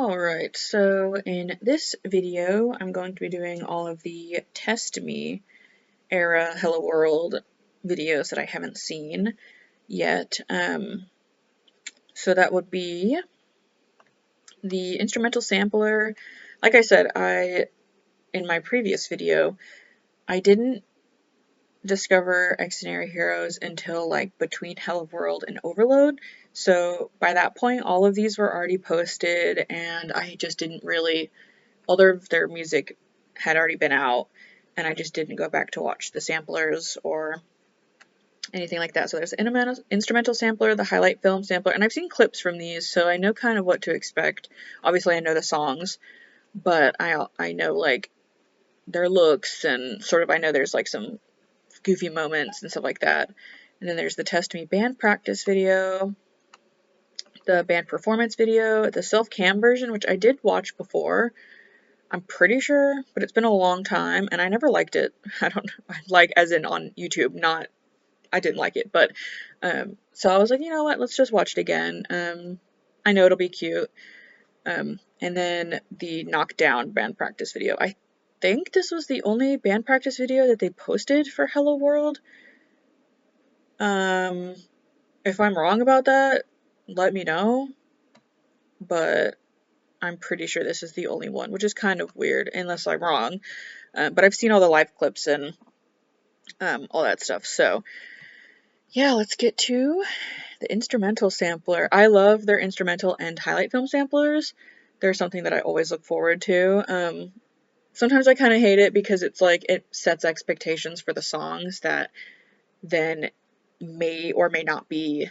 Alright, so in this video, I'm going to be doing all of the Test Me era Hello World videos that I haven't seen yet. So that would be the instrumental sampler. Like I said, in my previous video, I didn't discover XDINARY Heroes until like between Hello World and Overload. So by that point, all of these were already posted, and I just didn't really, all of their music had already been out, and I just didn't go back to watch the samplers or anything like that. So there's the instrumental sampler, the highlight film sampler, and I've seen clips from these, so I know kind of what to expect. Obviously, I know the songs, but I know like their looks, and sort of I know there's like some goofy moments and stuff like that. And then there's the Test Me band practice video, the band performance video, the self-cam version, which I did watch before, I'm pretty sure, but it's been a long time, and I never liked it. I don't know, like as in on YouTube, not, I didn't like it, but, so I was like, you know what, let's just watch it again. I know it'll be cute. And then the knockdown band practice video. I think this was the only band practice video that they posted for Hello World. If I'm wrong about that, let me know, but I'm pretty sure this is the only one, which is kind of weird, unless I'm wrong. But I've seen all the live clips and all that stuff. So yeah, let's get to the instrumental sampler. I love their instrumental and highlight film samplers. They're something that I always look forward to. Sometimes I kind of hate it because it's like it sets expectations for the songs that then may or may not be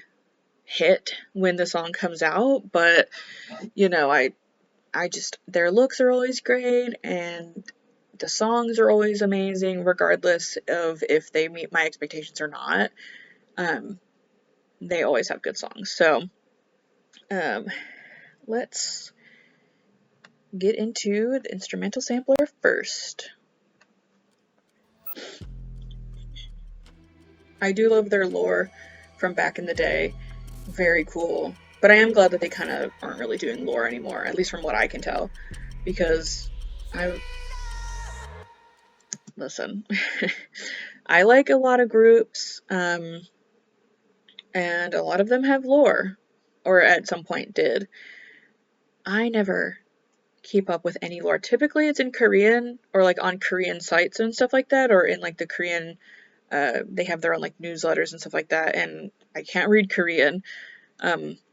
hit when the song comes out. But you know, I just, their looks are always great, and the songs are always amazing, regardless of if they meet my expectations or not. They always have good songs. So, let's get into the instrumental sampler first. I do love their lore from back in the day. Very cool. But I am glad that they kind of aren't really doing lore anymore, at least from what I can tell. Because listen, I like a lot of groups, and a lot of them have lore, or at some point did. I never keep up with any lore. Typically it's in Korean, or like on Korean sites and stuff like that, or in like the Korean, they have their own like newsletters and stuff like that, and I can't read Korean.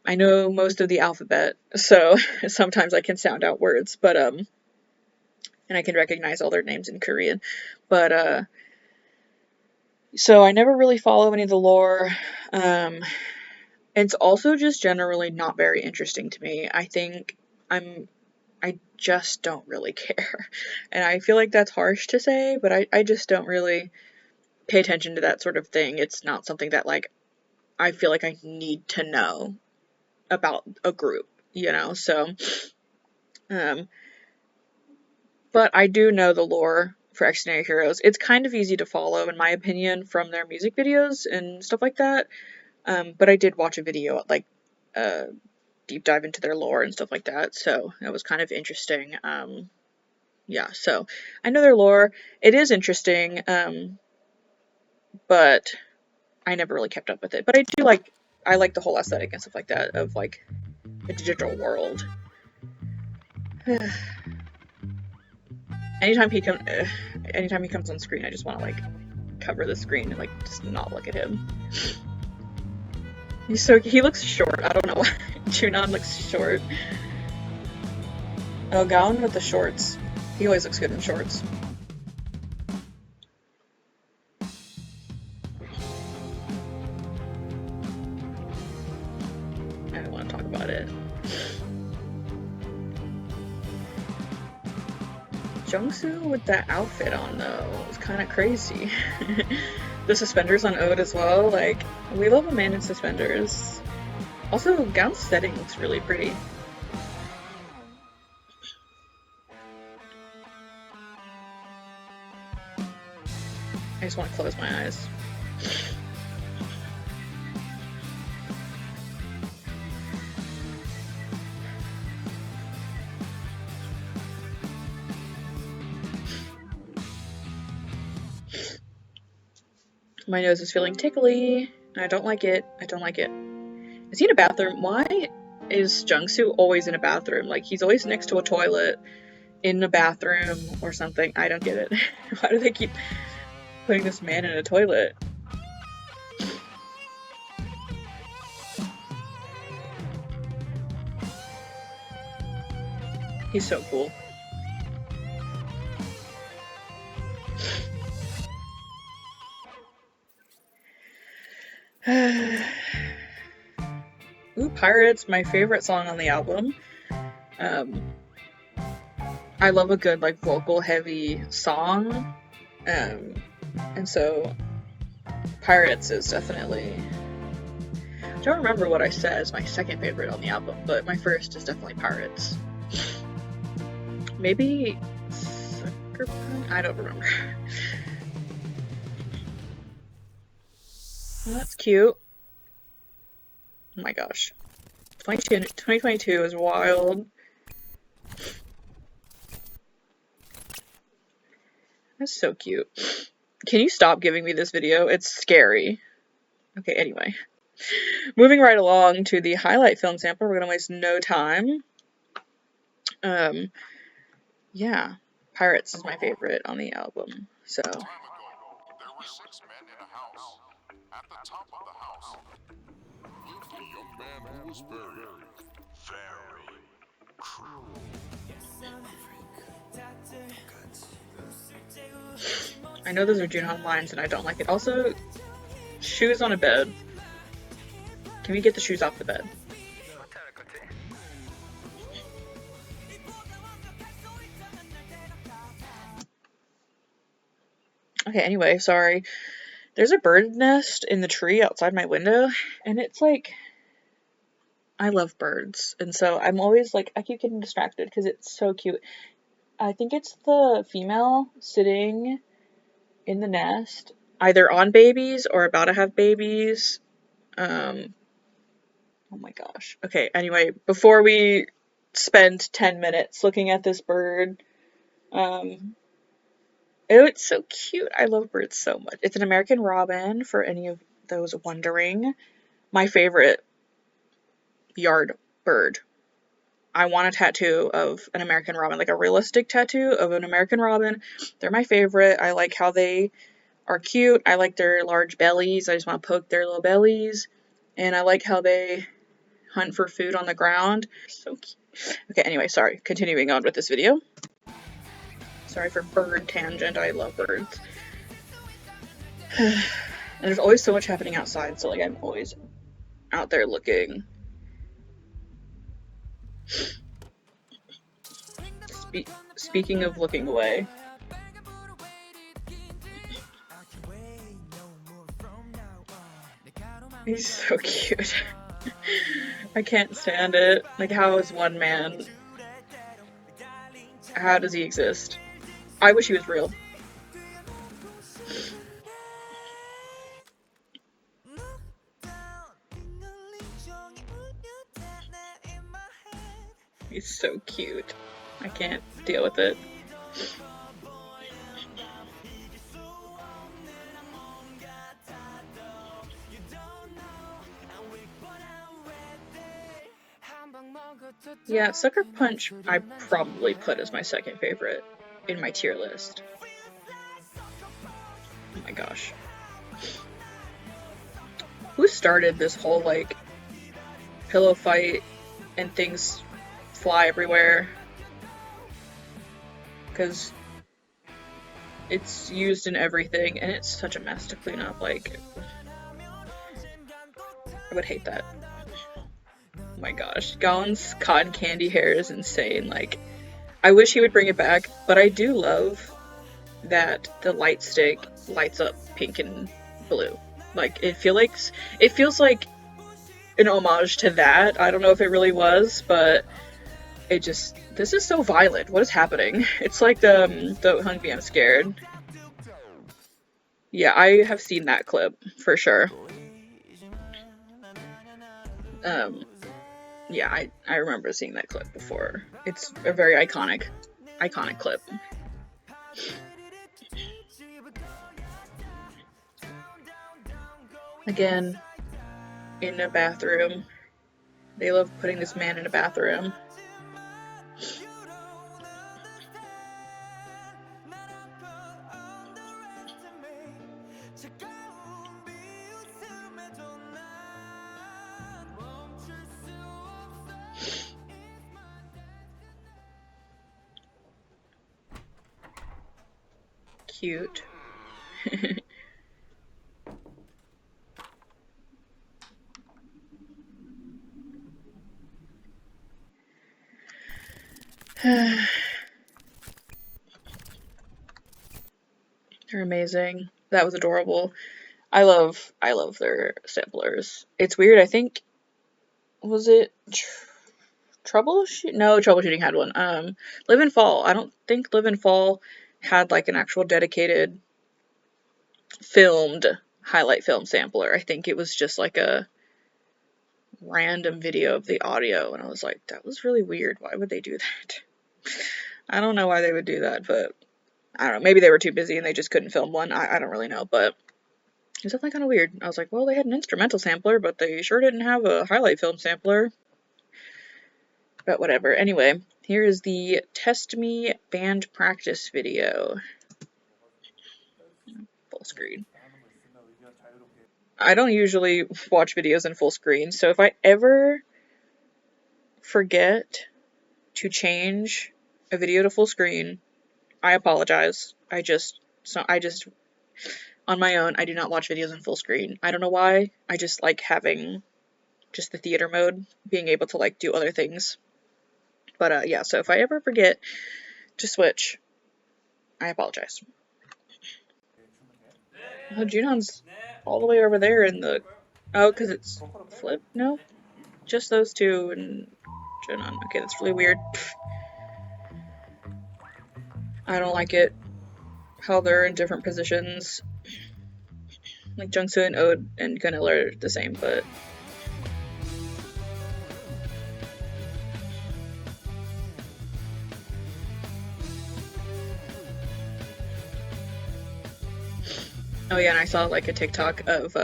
I know most of the alphabet, so sometimes I can sound out words, but, and I can recognize all their names in Korean, but, so I never really follow any of the lore. It's also just generally not very interesting to me. I think I just don't really care, and I feel like that's harsh to say, but I just don't really pay attention to that sort of thing. It's not something that, like, I feel like I need to know about a group, you know, so, but I do know the lore for XDINARY Heroes. It's kind of easy to follow, in my opinion, from their music videos and stuff like that, but I did watch a video, like, deep dive into their lore and stuff like that, so that was kind of interesting. Yeah, so I know their lore. It is interesting, but I never really kept up with it. But I like the whole aesthetic and stuff like that of like a digital world. anytime he comes on screen, I just want to like cover the screen and like just not look at him. He looks short. I don't know why. Junon looks short. Oh, Gowan with the shorts. He always looks good in shorts. I don't want to talk about it. Jungsu with that outfit on, though, was kind of crazy. The suspenders on Ode as well, like, we love a man in suspenders. Also, Gaon's setting looks really pretty. I just want to close my eyes. My nose is feeling tickly. I don't like it. I don't like it. Is he in a bathroom? Why is Jungsu always in a bathroom? Like, he's always next to a toilet, in a bathroom, or something. I don't get it. Why do they keep putting this man in a toilet? He's so cool. Ooh, Pirates, my favorite song on the album. I love a good, like, vocal heavy song. And so Pirates is definitely... I don't remember what I said as my second favorite on the album, but my first is definitely Pirates. Maybe Sucker Punch? I don't remember. Well, that's cute. Oh my gosh. 2022 is wild. That's so cute. Can you stop giving me this video? It's scary. Okay, anyway. Moving right along to the highlight film sample. We're gonna waste no time. Yeah. Pirates is my favorite on the album, so... There were 6 men in a house. At the top of the house lived a young man who was very cruel. I know those are Junhan lines and I don't like it. Also, shoes on a bed. Can we get the shoes off the bed? Okay, anyway, sorry. There's a bird nest in the tree outside my window, and it's like... I love birds, and so I'm always like, I keep getting distracted because it's so cute. I think it's the female sitting in the nest, either on babies or about to have babies. Oh my gosh. Okay, anyway, before we spend 10 minutes looking at this bird, it's so cute. I love birds so much. It's an American robin, for any of those wondering. My favorite yard bird. I want a tattoo of an American robin, like a realistic tattoo of an American robin. They're my favorite. I like how they are cute. I like their large bellies. I just want to poke their little bellies. And I like how they hunt for food on the ground. So cute. Okay, anyway, sorry. Continuing on with this video. Sorry for bird tangent. I love birds. And there's always so much happening outside, so like I'm always out there looking. Speaking of looking away. He's so cute. I can't stand it. Like, how is one man? How does he exist? I wish he was real. He's so cute. I can't deal with it. Yeah, Sucker Punch I probably put as my second favorite in my tier list. Oh my gosh. Who started this whole, like, pillow fight and things fly everywhere? Because it's used in everything and it's such a mess to clean up. Like, I would hate that. Oh my gosh, Gaon's cotton candy hair is insane. Like, I wish he would bring it back, but I do love that the light stick lights up pink and blue. Like, it feels like an homage to that. I don't know if it really was, but it just, this is so violent. What is happening? It's like the Don't Hug Me, I'm Scared. Yeah, I have seen that clip for sure. Yeah, I remember seeing that clip before. It's a very iconic clip. Again, in a bathroom. They love putting this man in a bathroom. Cute. They're amazing. That was adorable. I love their samplers. It's weird. I think was it Troubleshoot? No, Troubleshooting had one. Live and Fall. I don't think Live and Fall had like an actual dedicated filmed highlight film sampler. I think it was just like a random video of the audio, and I was like, that was really weird. Why would they do that? I don't know why they would do that, but I don't know. Maybe they were too busy and they just couldn't film one. I don't really know, but it was definitely kind of weird. I was like, well, they had an instrumental sampler, but they sure didn't have a highlight film sampler. But whatever. Anyway, here is the Test Me band practice video. Full screen. I don't usually watch videos in full screen, so if I ever forget to change a video to full screen, I apologize. I just on my own, I do not watch videos in full screen. I don't know why. I just like having just the theater mode, being able to like do other things. But yeah, so if I ever forget to switch, I apologize. Oh, Junon's all the way over there in the... Oh, because it's flip? No? Just those two and Junon. Okay, that's really weird. I don't like it. How they're in different positions. Like Jungsu and Ode and Gunil are the same, but... Oh yeah, and I saw like a TikTok of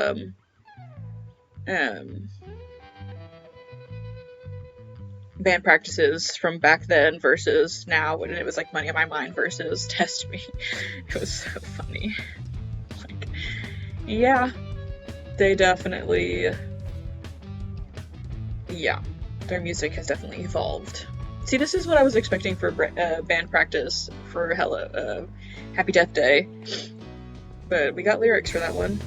band practices from back then versus now, when it was like Money on My Mind versus Test Me. It was so funny. Like, yeah, they definitely, yeah, their music has definitely evolved. See, this is what I was expecting for band practice for Happy Death Day, but we got lyrics for that one.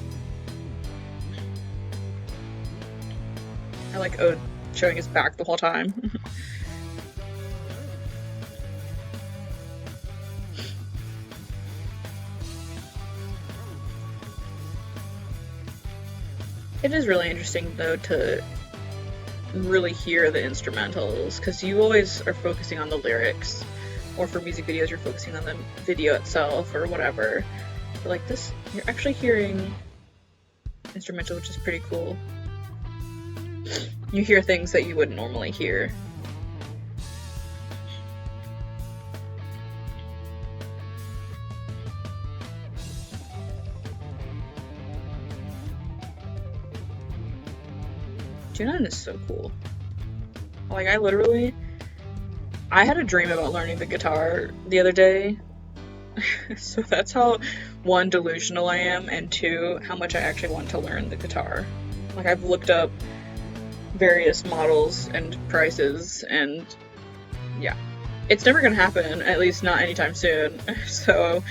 I like Ode showing his back the whole time. It is really interesting though to really hear the instrumentals, because you always are focusing on the lyrics, or for music videos you're focusing on the video itself or whatever. But like this, you're actually hearing instrumental, which is pretty cool. You hear things that you wouldn't normally hear. Junon is so cool. Like, I had a dream about learning the guitar the other day. So that's how, one, delusional I am, and two, how much I actually want to learn the guitar. Like, I've looked up various models and prices, and yeah. It's never gonna happen, at least not anytime soon. So,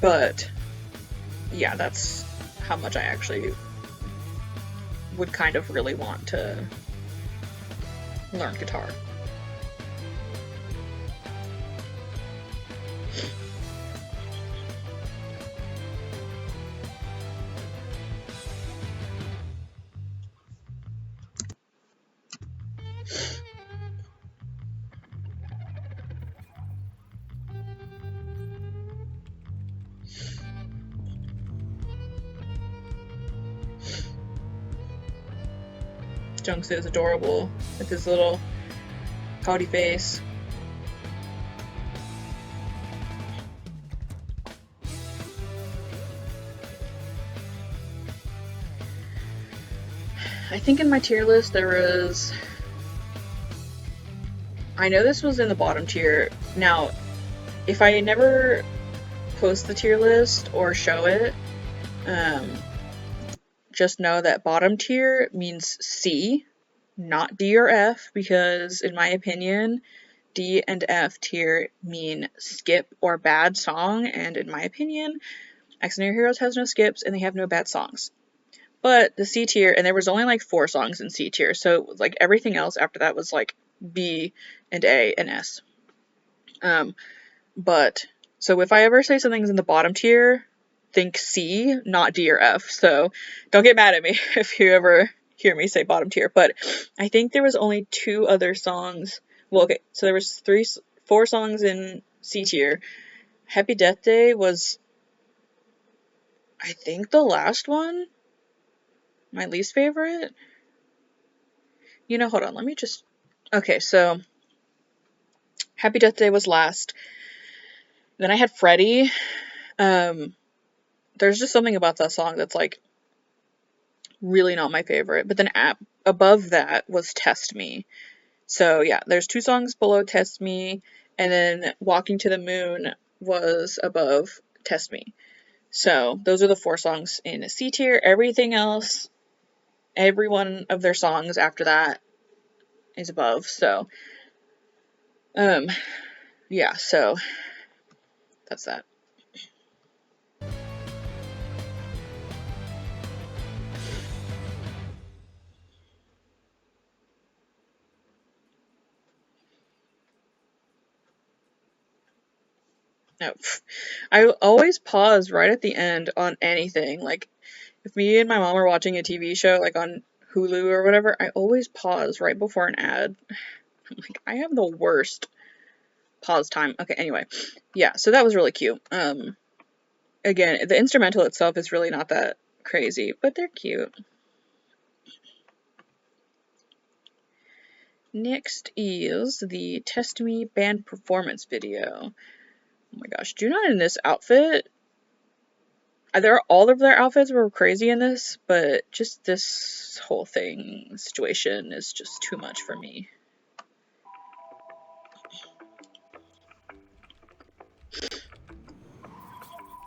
but yeah, that's how much I actually would kind of really want to learn guitar. Jungsu is adorable with his little pouty face. I think in my tier list there was... I know this was in the bottom tier. Now, if I never post the tier list or show it, just know that bottom tier means C, not D or F, because in my opinion, D and F tier mean skip or bad song, and in my opinion, XDINARY Heroes has no skips and they have no bad songs. But the C tier, and there was only like 4 songs in C tier, so like everything else after that was like B and A and S. But so if I ever say something's in the bottom tier, think C, not D or F. So don't get mad at me if you ever hear me say bottom tier. But I think there was only 2 other songs. Well, okay, so there was 4 songs in C tier. Happy Death Day was, I think, the last one. My least favorite. You know, hold on, let me just... Okay, so Happy Death Day was last. Then I had Freddy. There's just something about that song that's like really not my favorite. But then above that was Test Me. So yeah, there's 2 songs below Test Me, and then Walking to the Moon was above Test Me. So those are the 4 songs in C tier. Everything else, every one of their songs after that is above. So yeah, so that's that. No, I always pause right at the end on anything. Like, if me and my mom are watching a TV show, like on Hulu or whatever, I always pause right before an ad. I'm like, I have the worst pause time. Okay, anyway. Yeah, so that was really cute. Again, the instrumental itself is really not that crazy, but they're cute. Next is the Test Me band performance video. Oh my gosh, Junon in this outfit... all of their outfits were crazy in this, but just this whole situation is just too much for me.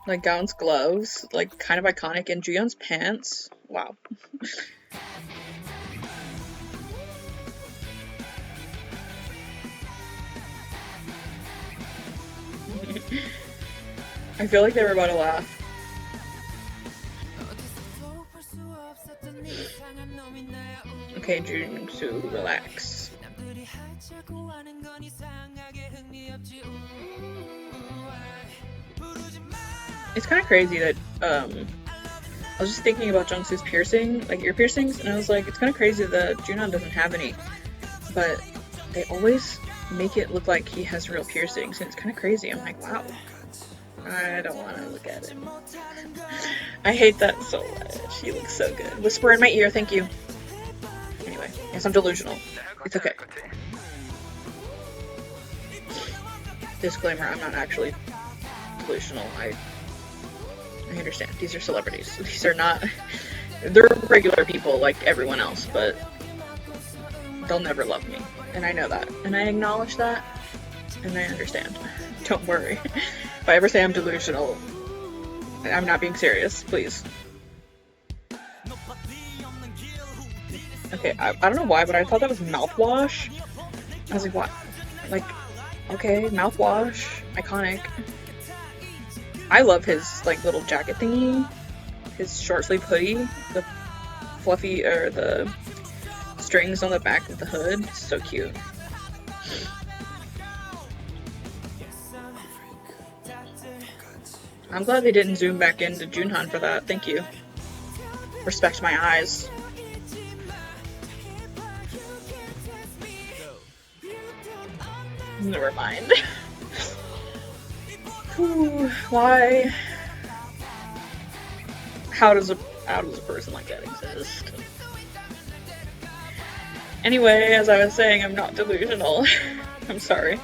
Like Gaon's gloves, like kind of iconic, and Juyeon's pants. Wow. I feel like they were about to laugh. Okay, Junsu, relax. It's kind of crazy that, I was just thinking about Jungsu's piercing, like ear piercings, and I was like, it's kind of crazy that Junon doesn't have any, but they always make it look like he has real piercings, and it's kind of crazy. I'm like, wow. I don't want to look at it. I hate that so much. He looks so good. Whisper in my ear, thank you. Anyway, yes, I'm delusional. It's okay. Disclaimer, I'm not actually delusional. I understand. These are celebrities. These are not... They're regular people like everyone else, but they'll never love me. And I know that. And I acknowledge that. And I understand. Don't worry. If I ever say I'm delusional, I'm not being serious, please. Okay, I don't know why, but I thought that was mouthwash. I was like, what? Like, okay, mouthwash, iconic. I love his, like, little jacket thingy. His short sleeve hoodie. The fluffy, or the strings on the back of the hood. So cute. I'm glad they didn't zoom back into Junhan for that. Thank you. Respect my eyes. Never mind. Why? How does a person like that exist? Anyway, as I was saying, I'm not delusional. I'm sorry.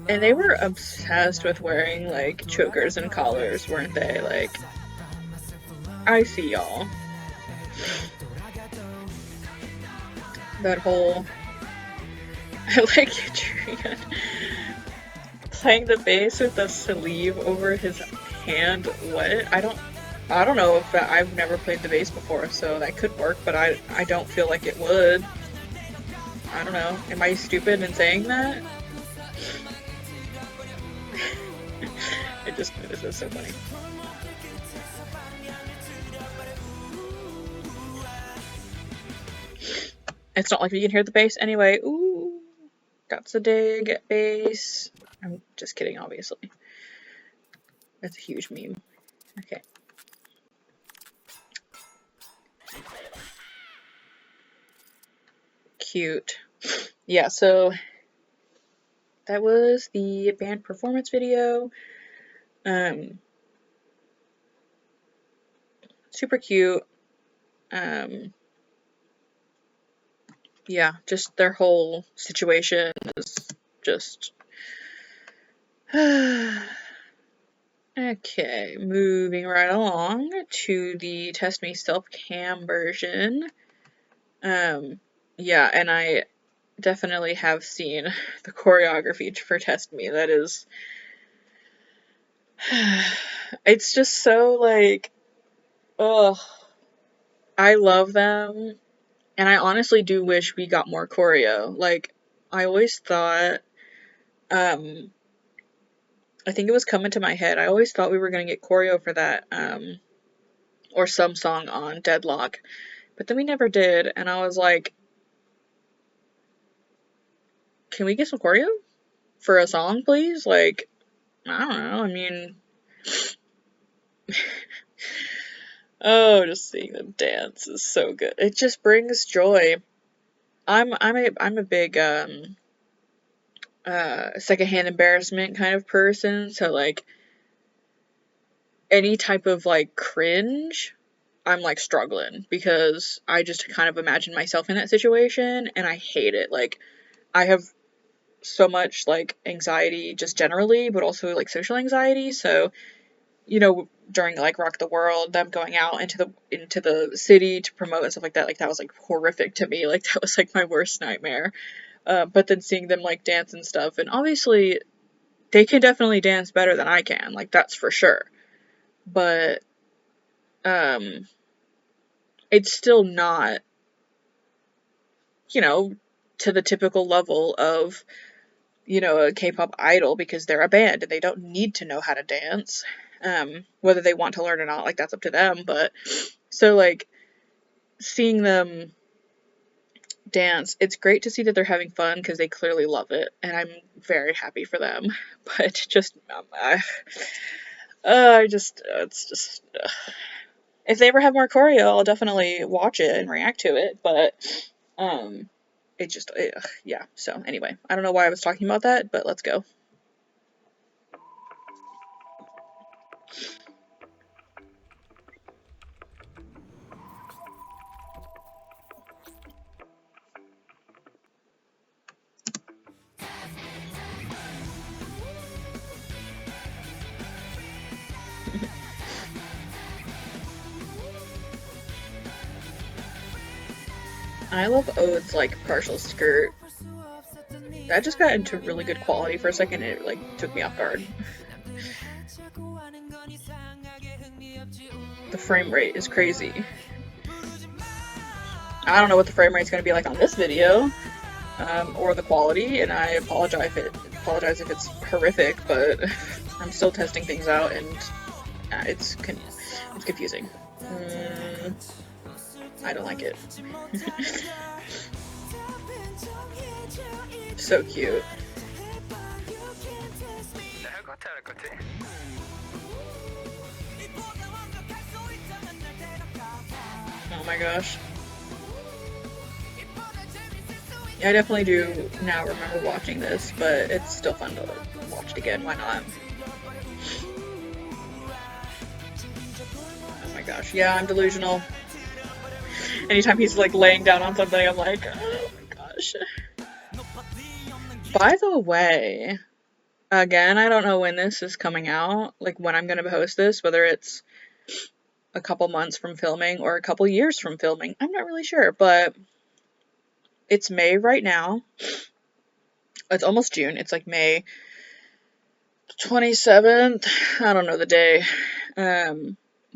And they were obsessed with wearing like chokers and collars, weren't they? Like, I see y'all. That whole I like Adrian playing the bass with the sleeve over his hand. What? I don't know if I've never played the bass before, so that could work, but I don't feel like it would. I don't know. Am I stupid in saying that? I just noticed this so funny. It's not like you can hear the bass anyway. Ooh, that's a dig bass. I'm just kidding, obviously. That's a huge meme. Okay. Cute. Yeah, so that was the band performance video. Super cute. Yeah, just their whole situation is just okay, moving right along to the Test Me Self Cam version. Yeah, and I definitely have seen the choreography for Test Me. That is it's just so like, ugh. I love them, and I honestly do wish we got more choreo. Like, I always thought, I think it was coming to my head. I always thought we were gonna get choreo for that, or some song on Deadlock, but then we never did, and I was like, can we get some choreo for a song, please? Like, I don't know. I mean, oh, just seeing them dance is so good. It just brings joy. I'm a big secondhand embarrassment kind of person, so like any type of like cringe, I'm like struggling because I just kind of imagine myself in that situation and I hate it. Like, I have so much like anxiety just generally, but also like social anxiety. So, you know, during like Rock the World, them going out into the city to promote and stuff like that was like horrific to me. Like, that was like my worst nightmare. But then seeing them like dance and stuff, and obviously they can definitely dance better than I can, like, that's for sure. But it's still not, you know, to the typical level of, you know, a K-pop idol, because they're a band and they don't need to know how to dance. Whether they want to learn or not, like, that's up to them. But so like seeing them dance, it's great to see that they're having fun because they clearly love it, and I'm very happy for them. But just it's just if they ever have more choreo, I'll definitely watch it and react to it. But it just yeah. So anyway, I don't know why I was talking about that, but let's go. I love Ode's like partial skirt. That just got into really good quality for a second. It like took me off guard. The frame rate is crazy. I don't know what the frame rate's gonna be like on this video, or the quality, and I apologize if it's horrific, but I'm still testing things out, and it's confusing. I don't like it. So cute. Oh my gosh. I definitely do now remember watching this, but it's still fun to watch it again. Why not? Oh my gosh. Yeah, I'm delusional. Anytime he's like laying down on something, I'm like, oh my god. gosh. By the way, again, I don't know when this is coming out, like when I'm gonna post this, whether it's a couple months from filming or a couple years from filming. I'm not really sure, but it's May right now. It's almost June. It's like May 27th. I don't know the day.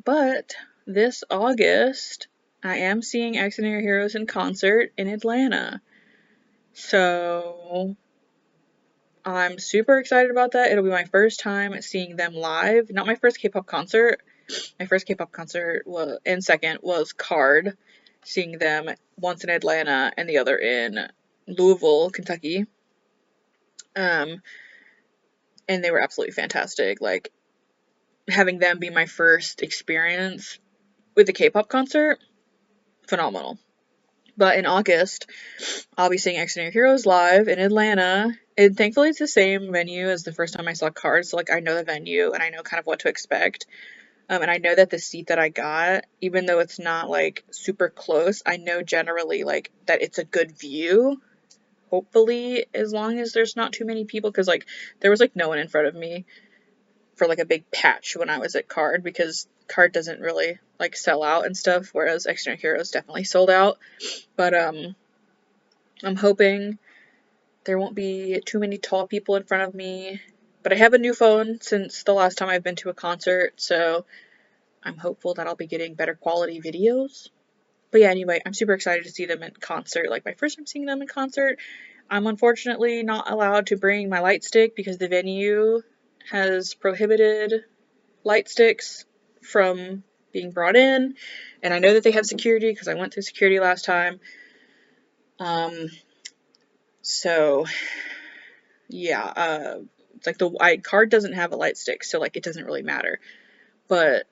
But this August, I am seeing XDINARY Heroes in concert in Atlanta. So I'm super excited about that. It'll be my first time seeing them live. Not my first K-pop concert. My first K-pop concert was, and second was Card. Seeing them once in Atlanta and the other in Louisville, Kentucky. And they were absolutely fantastic. Like, having them be my first experience with a K-pop concert, phenomenal. But in August, I'll be seeing XDINARY Heroes live in Atlanta. And thankfully it's the same venue as the first time I saw Card, so like I know the venue and I know kind of what to expect. And I know that the seat that I got, even though it's not like super close, I know generally like that it's a good view. Hopefully, as long as there's not too many people, because like there was like no one in front of me for like a big patch when I was at Card, because Card doesn't really like sell out and stuff, whereas XDINARY Heroes definitely sold out. But I'm hoping there won't be too many tall people in front of me. But I have a new phone since the last time I've been to a concert, so I'm hopeful that I'll be getting better quality videos. But yeah, anyway, I'm super excited to see them in concert. Like, my first time seeing them in concert. I'm unfortunately not allowed to bring my light stick because the venue has prohibited light sticks from being brought in. And I know that they have security because I went through security last time. So yeah, it's like the Card doesn't have a light stick, so like it doesn't really matter. But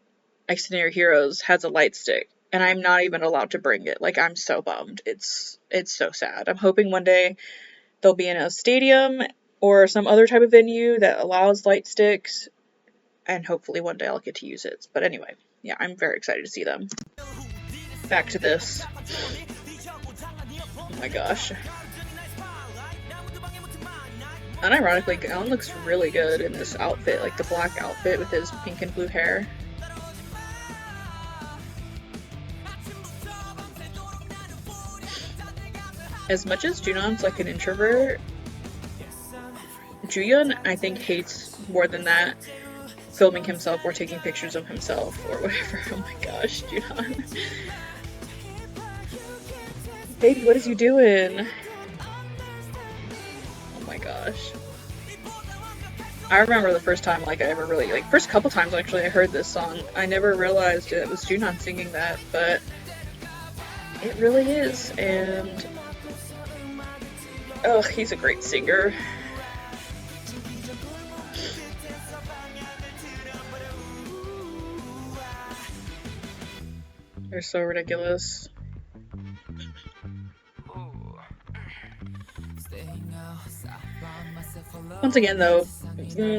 XDINARY Heroes has a light stick, and I'm not even allowed to bring it. Like, I'm so bummed. It's so sad. I'm hoping one day they'll be in a stadium or some other type of venue that allows light sticks, and hopefully one day I'll get to use it. But anyway, yeah, I'm very excited to see them. Back to this. Oh my gosh. Unironically, Gon looks really good in this outfit, like the black outfit with his pink and blue hair. As much as Junon's like an introvert, Juyeon, I think, hates more than that filming himself or taking pictures of himself or whatever. Oh my gosh, Junon. Baby, what is you doing? Oh my gosh. I remember the first time, like, I ever really, like, first couple times actually I heard this song, I never realized it was Junon singing that, but it really is, and oh, he's a great singer. They're so ridiculous. Once again, though,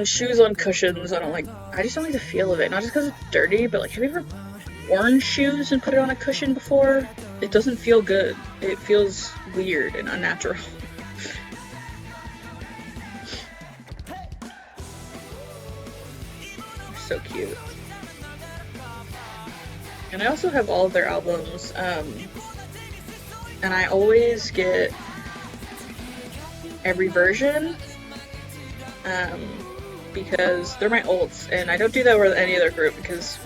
shoes on cushions, I just don't like the feel of it. Not just because it's dirty, but like, have you ever worn shoes and put it on a cushion before? It doesn't feel good. It feels weird and unnatural. So cute. And I also have all of their albums, and I always get every version, because they're my ults, and I don't do that with any other group because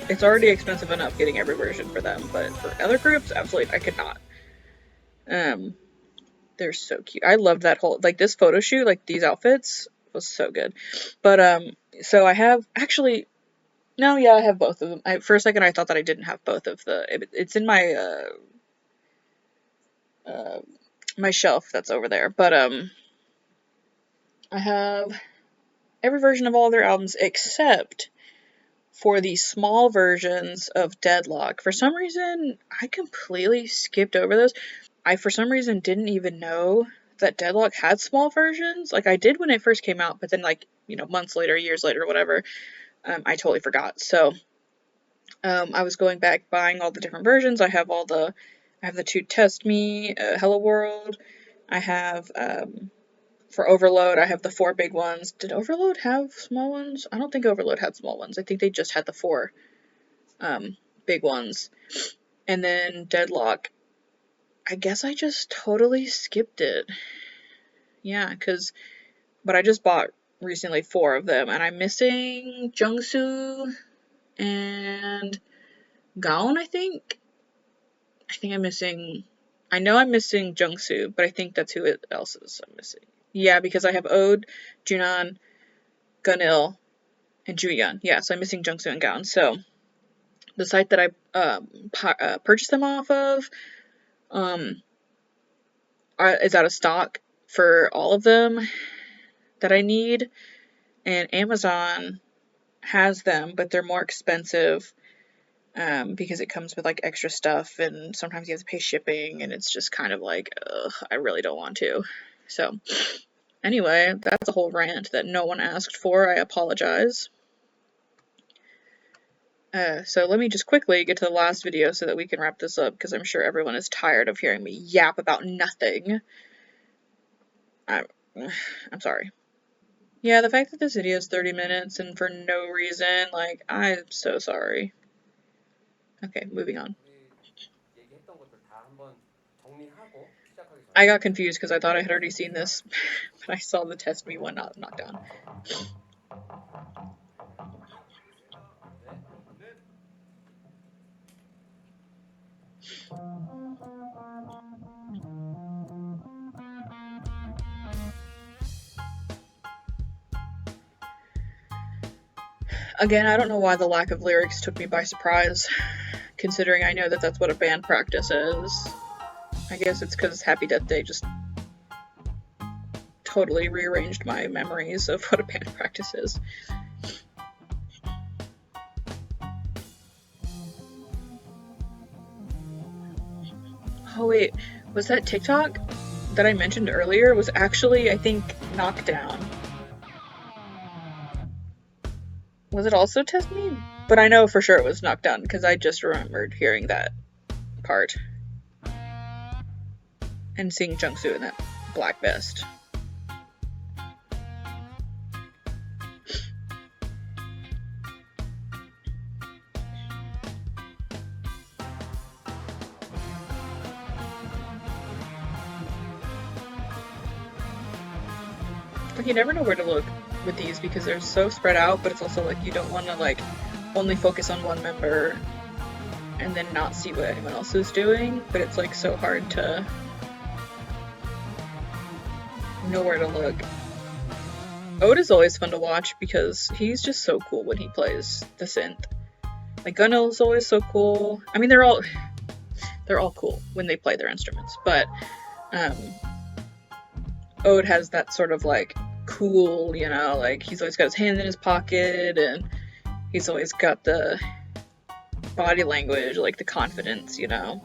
it's already expensive enough getting every version for them, but for other groups, absolutely, I could not. They're so cute. I loved that whole, like, this photo shoot, like, these outfits was so good. But, so I have, actually, no, yeah, I have both of them. For a second, I thought that I didn't have both of it's in my, my shelf that's over there, but, I have every version of all their albums except for the small versions of Deadlock. For some reason, I completely skipped over those. I, for some reason, didn't even know that Deadlock had small versions. Like, I did when it first came out, but then, like, you know, months later, years later, whatever, I totally forgot. So, I was going back, buying all the different versions. I have the two Test Me, Hello World, I have, for Overload, I have the 4 big ones. Did Overload have small ones? I don't think Overload had small ones. I think they just had the 4 big ones. And then Deadlock, I guess I just totally skipped it. Yeah, but I just bought recently 4 of them, and I'm missing Jungsu and Gaon, I think. I know I'm missing Jungsu, but I think that's who else is I'm missing. Yeah, because I have Ode, Junan, Gunil, and Juyeon. Yeah, so I'm missing Jungsu and Gaon. So the site that I purchased them off of um, is out of stock for all of them that I need, and Amazon has them, but they're more expensive because it comes with like extra stuff, and sometimes you have to pay shipping, and it's just kind of like, ugh, I really don't want to. So anyway, that's a whole rant that no one asked for. I apologize. So let me just quickly get to the last video so that we can wrap this up, because I'm sure everyone is tired of hearing me yap about nothing. I'm sorry. Yeah, the fact that this video is 30 minutes and for no reason, like, I'm so sorry. Okay, moving on. I got confused because I thought I had already seen this, but I saw the test me one knocked down. Again, I don't know why the lack of lyrics took me by surprise, considering I know that that's what a band practice is. I guess it's because Happy Death Day just totally rearranged my memories of what a band practice is. Oh wait, was that TikTok that I mentioned earlier was actually, I think, Knockdown. Was it also Test Me? But I know for sure it was Knockdown because I just remembered hearing that part and seeing Jungsu in that black vest. Like, you never know where to look with these because they're so spread out, but it's also like you don't want to like only focus on one member and then not see what anyone else is doing, but it's like so hard to know where to look. Ode is always fun to watch because he's just so cool when he plays the synth. Like, Gunil is always so cool. I mean, they're all cool when they play their instruments, but Ode has that sort of like cool, you know, like he's always got his hand in his pocket and he's always got the body language, like the confidence, you know.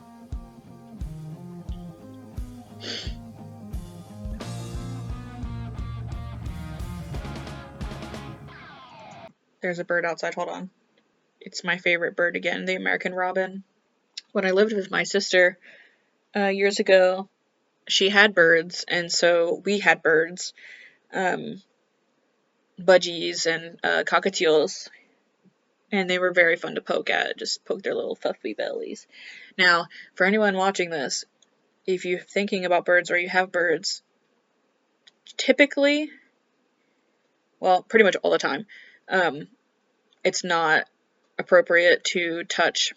There's a bird outside, hold on. It's my favorite bird again, the American robin. When I lived with my sister years ago, she had birds, and so we had birds, budgies and cockatiels, and they were very fun to poke at, just poke their little fluffy bellies. Now, for anyone watching this, if you're thinking about birds or you have birds, typically, well, pretty much all the time, it's not appropriate to touch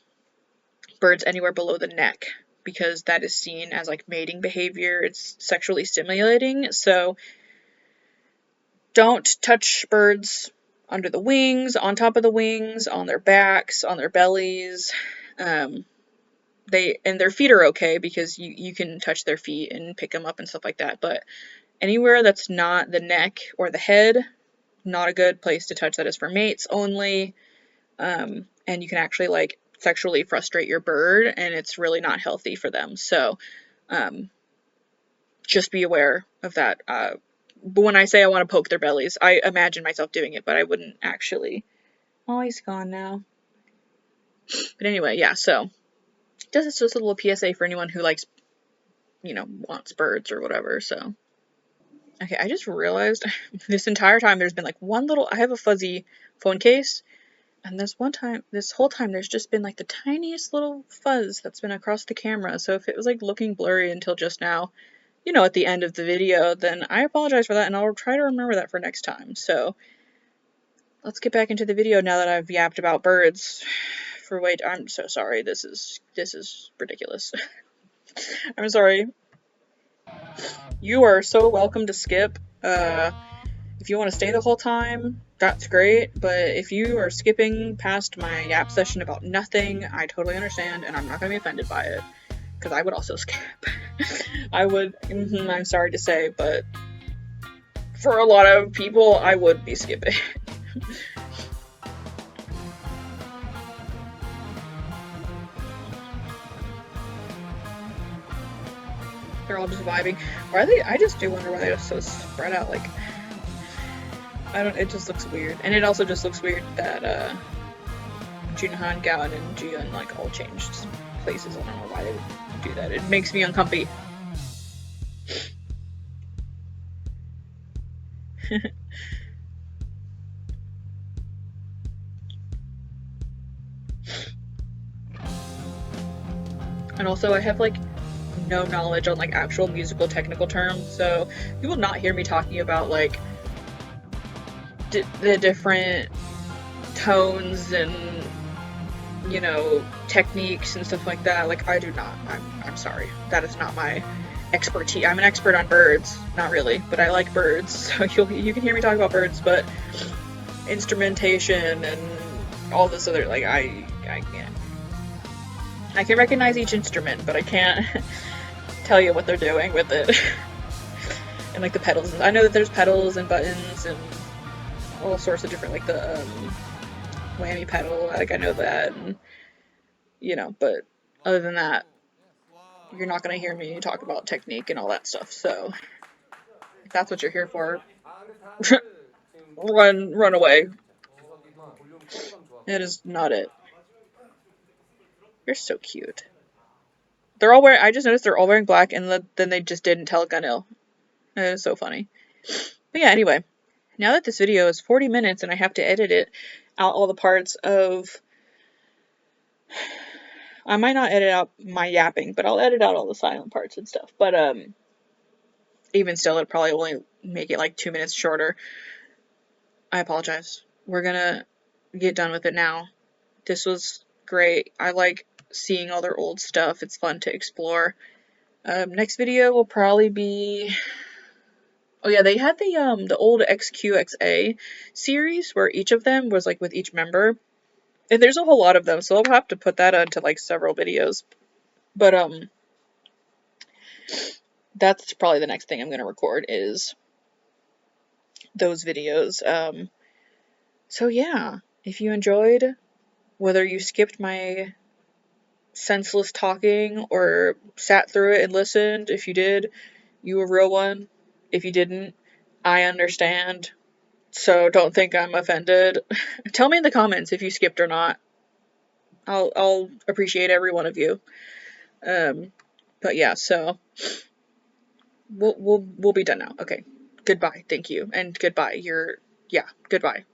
birds anywhere below the neck because that is seen as like mating behavior. It's sexually stimulating, so don't touch birds under the wings, on top of the wings, on their backs, on their bellies. And their feet are okay because you can touch their feet and pick them up and stuff like that, but anywhere that's not the neck or the head, not a good place to touch. That is for mates only, and you can actually like sexually frustrate your bird, and it's really not healthy for them. So just be aware of that. But when I say I want to poke their bellies, I imagine myself doing it, but I wouldn't actually. Oh, he's gone now. But anyway, yeah, so this is just a little PSA for anyone who likes you know, wants birds or whatever, so. Okay, I just realized this entire time there's been like one little, I have a fuzzy phone case, and this whole time there's just been like the tiniest little fuzz that's been across the camera, so if it was like looking blurry until just now, you know, at the end of the video, then I apologize for that, and I'll try to remember that for next time. So, let's get back into the video now that I've yapped about birds. I'm so sorry, this is ridiculous. I'm sorry. You are so welcome to skip. If you want to stay the whole time, that's great, but if you are skipping past my yap session about nothing, I totally understand, and I'm not going to be offended by it, because I would also skip. I would, I'm sorry to say, but for a lot of people, I would be skipping. They're all just vibing. Why are they? I just do wonder why they're so spread out. Like, I don't. It just looks weird, and it also just looks weird that Junhan, Gowan, and Jiyoon like all changed places. I don't know why they would do that. It makes me uncomfy. And also, I have like no knowledge on like actual musical technical terms, so you will not hear me talking about like the different tones and, you know, techniques and stuff like that. Like, I do not. I'm sorry. That is not my expertise. I'm an expert on birds, not really, but I like birds, so you can hear me talk about birds, but instrumentation and all this other, like, I can't. I can recognize each instrument, but I can't tell you what they're doing with it. And like the pedals. I know that there's pedals and buttons and all sorts of different, like the whammy pedal. Like, I know that, and you know, but other than that, you're not gonna hear me talk about technique and all that stuff. So if that's what you're here for, run away. It is not it. You're so cute. They're all wearing. I just noticed they're all wearing black, and then they just didn't tell Gunil. It is so funny. But yeah, anyway, now that this video is 40 minutes and I have to edit it out all the parts of. I might not edit out my yapping, but I'll edit out all the silent parts and stuff. But even still, it'd probably only make it like 2 minutes shorter. I apologize. We're gonna get done with it now. This was great. I like seeing all their old stuff. It's fun to explore. Next video will probably be. Oh yeah, they had the old XQXA series where each of them was like with each member. And there's a whole lot of them, so I'll have to put that into like several videos. But that's probably the next thing I'm gonna record is those videos. So yeah, if you enjoyed, whether you skipped my senseless talking or sat through it and listened, if you did, you a real one. If you didn't, I understand. So don't think I'm offended. Tell me in the comments if you skipped or not. I'll appreciate every one of you. But yeah, so we'll be done now. Okay. Goodbye. Thank you. And goodbye. Yeah, goodbye.